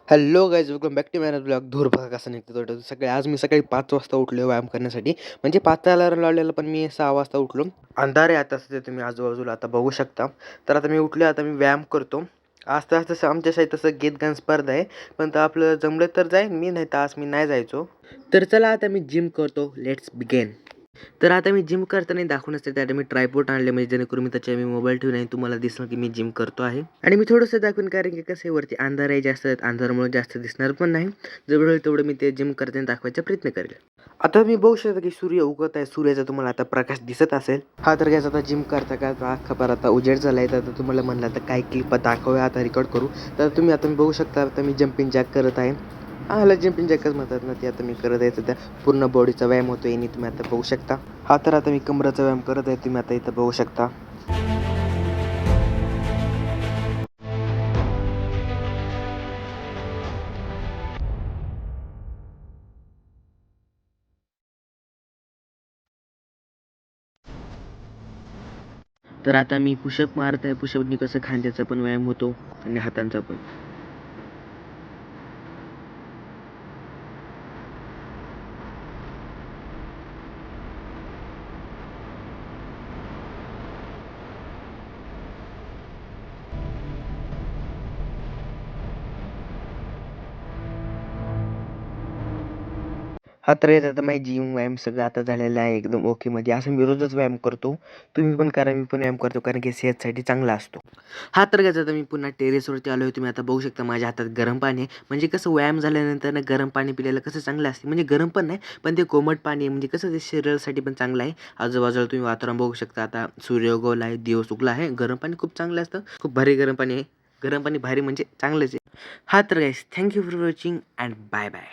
Hello guys, welcome back to my blog. धूर बघा कसा निघतो तो सकाळी. आज मी सकाळी 5 वाजता उठलो व्यायाम करण्यासाठी. म्हणजे 5चा अलार्म लावलेला, पण मी 6 वाजता उठलो. अंधार आहे आता सध्या, तुम्ही आजूबाजूला आता बघू शकता. तर आता मी उठले, आता मी व्यायाम करतो. आज तर तसं आमच्या शाळेत तसं गीतगान स्पर्धा आहे, पण तर आपलं जमलं तर जाईन मी, नाही तर आज मी नाही जायचो. तर चला आता मी जिम करतो. Let's begin. तर आता मी जिम करताना दाखवूनच त्यासाठी मी ट्रायपॉड आणले, म्हणजे जेणेकरून मी त्याच्यावर मी मोबाईल ठेवून आणि तुम्हाला दिसणार की मी जिम करतो आहे. आणि मी थोडंसं दाखवून, कारण की कसं आहे, वरती अंधार आहे जास्त, अंधारामुळे जास्त दिसणार पण नाही. जेवढं होईल तेवढं मी ते जिम करताना दाखवायचा प्रयत्न करेल. आता मी बघू शकतो की सूर्य उगवत आहे. सूर्याचा तुम्हाला आता प्रकाश दिसत असेल. हा तर घ्यायचा, आता जिम करता करता अख्खा पर आता उजेड झाला आहे. तर तुम्हाला म्हणलं आता काय क्लिप दाखवूया, आता रेकॉर्ड करू. तर तुम्ही आता बघू शकता, आता मी जम्पिंग जॅक करत आहे. ह्याला जम्पिंग जॅकच म्हणतात ना, ते आता मी करत आहे. त्या पूर्ण बॉडीचा व्यायाम होतो आणि तुम्ही आता बघू शकता. हा तर आता मी कमराचा व्यायाम करत आहे, तुम्ही आता इथं बघू शकता. तर आता मी पुशअप मारत आहे. पुशअपनी कसं खांद्याचा पण व्यायाम होतो आणि हातांचा पण. हा तर येत आता माझी जिम व्यायाम सगळं आता झालेलं आहे एकदम ओकेमध्ये. असं मी रोजच व्यायाम करतो. तुम्ही पण करा, मी पण व्यायाम करतो, कारण की सेहतसाठी चांगला असतो. हा तर घ्यायचा, आता मी पुन्हा टेरेसवरती आलो आहे. तुम्ही आता बघू शकता माझ्या हातात गरम पाणी आहे. म्हणजे कसं व्यायाम झाल्यानंतर ना गरम पाणी पिलेलं कसं चांगलं असते. म्हणजे गरम पण नाही, पण ते कोमट पाणी आहे, म्हणजे कसं ते शरीरासाठी पण चांगलं आहे. आजूबाजूला तुम्ही वातावरण बघू शकता. आता सूर्य उगवला आहे, दिवस उगला आहे. गरम पाणी खूप चांगलं असतं. खूप भारी गरम पाणी आहे. गरम पाणी भारी म्हणजे चांगलंच आहे. हा तर guys, thank you for watching and bye bye.